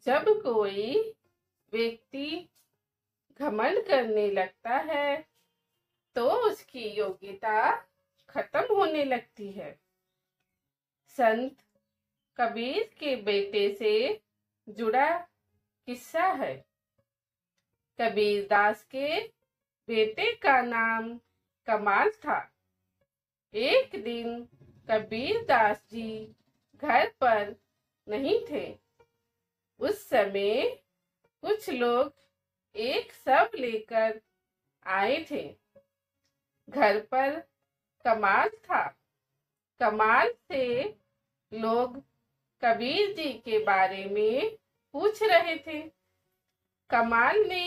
जब कोई व्यक्ति घमंड करने लगता है तो उसकी योग्यता खत्म होने लगती है। संत कबीर के बेटे से जुड़ा किस्सा है। कबीरदास के बेटे का नाम कमाल था। एक दिन कबीरदास जी घर पर नहीं थे। उस समय कुछ लोग एक शव लेकर आए थे। घर पर कमाल था। कमाल से लोग कबीर जी के बारे में पूछ रहे थे। कमाल ने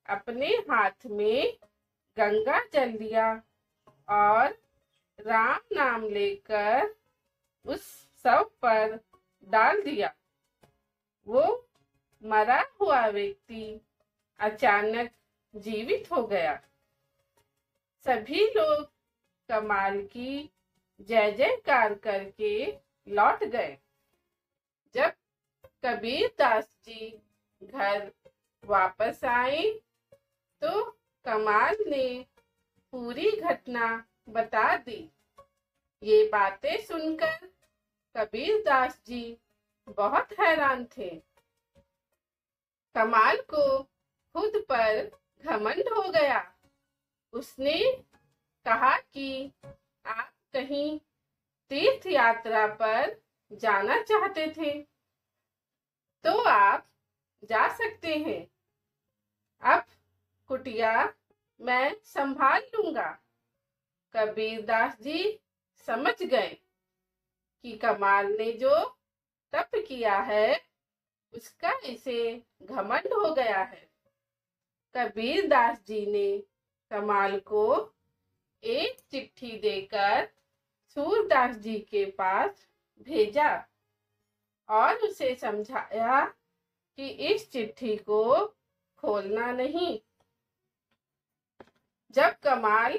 अपने हाथ में गंगा जल लिया और राम नाम लेकर उस शव पर डाल दिया। वो मरा हुआ व्यक्ति अचानक जीवित हो गया। सभी लोग कमाल की जय जयकार करके लौट गए। जब कबीरदास जी घर वापस आए तो कमाल ने पूरी घटना बता दी। ये बातें सुनकर कबीरदास जी बहुत हैरान थे। कमाल को खुद पर घमंड हो गया। उसने कहा कि आप कहीं तीर्थ यात्रा पर जाना चाहते थे तो आप जा सकते हैं। अब कुटिया मैं संभाल लूंगा। कबीरदास जी समझ गए कि कमाल ने जो तप किया है उसका इसे घमंड हो गया है। कबीरदास जी ने कमाल को एक चिट्ठी देकर सूरदास जी के पास भेजा और उसे समझाया कि इस चिट्ठी को खोलना नहीं। जब कमाल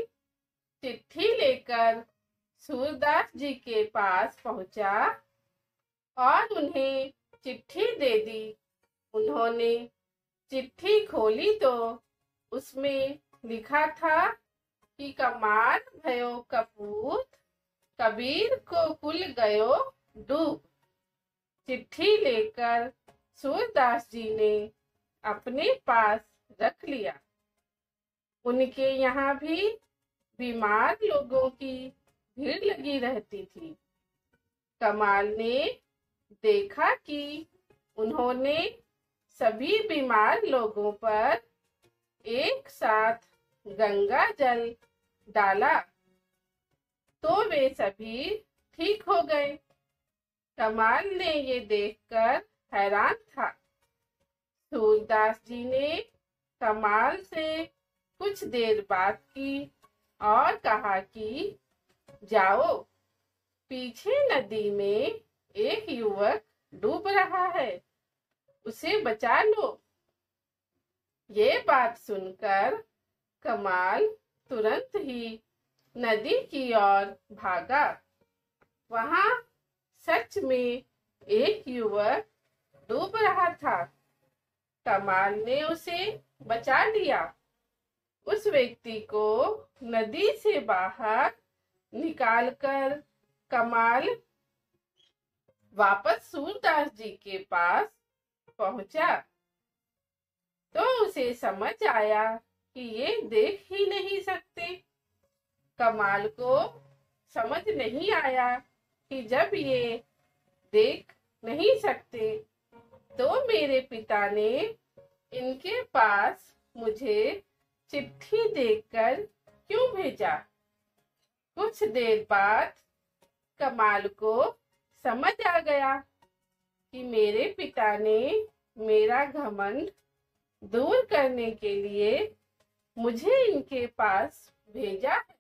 चिट्ठी लेकर सूरदास जी के पास पहुंचा और उन्हें चिट्ठी दे दी, उन्होंने चिट्ठी खोली तो उसमें लिखा था कि कमाल भयो कपूत, कबीर को कुल गयो डूब। चिट्ठी लेकर सूरदास जी ने अपने पास रख लिया। उनके यहाँ भी बीमार लोगों की भीड़ लगी रहती थी। कमाल ने देखा कि उन्होंने सभी बीमार लोगों पर एक साथ गंगा जल डाला तो वे सभी ठीक हो गए। कमाल ने ये देखकर हैरान था। सूरदास जी ने कमाल से कुछ देर बात की और कहा कि जाओ, पीछे नदी में एक युवक डूब रहा है, उसे बचा लो। ये बात सुनकर कमाल तुरंत ही नदी की ओर भागा। वहां सच में एक युवक डूब रहा था। कमाल ने उसे बचा लिया। उस व्यक्ति को नदी से बाहर निकालकर कमाल वापस सूरदास जी के पास पहुंचा तो उसे समझ आया कि ये देख ही नहीं सकते। कमाल को समझ नहीं आया कि जब ये देख नहीं सकते तो मेरे पिता ने इनके पास मुझे चिट्ठी देकर क्यों भेजा। कुछ देर बाद कमाल को समझ आ गया कि मेरे पिता ने मेरा घमंड दूर करने के लिए मुझे इनके पास भेजा है।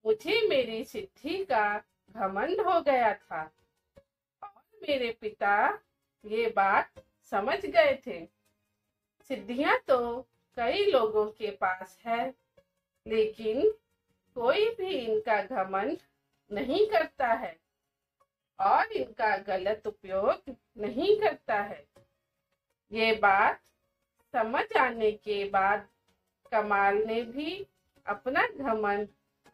मुझे मेरी सिद्धि का घमंड हो गया था और मेरे पिता ये बात समझ गए थे। सिद्धियां तो कई लोगों के पास है, लेकिन कोई भी इनका घमंड नहीं करता है और इनका गलत उपयोग नहीं करता है। ये बात समझ आने के बाद कमाल ने भी अपना घमंड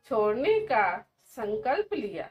छोड़ने का संकल्प लिया।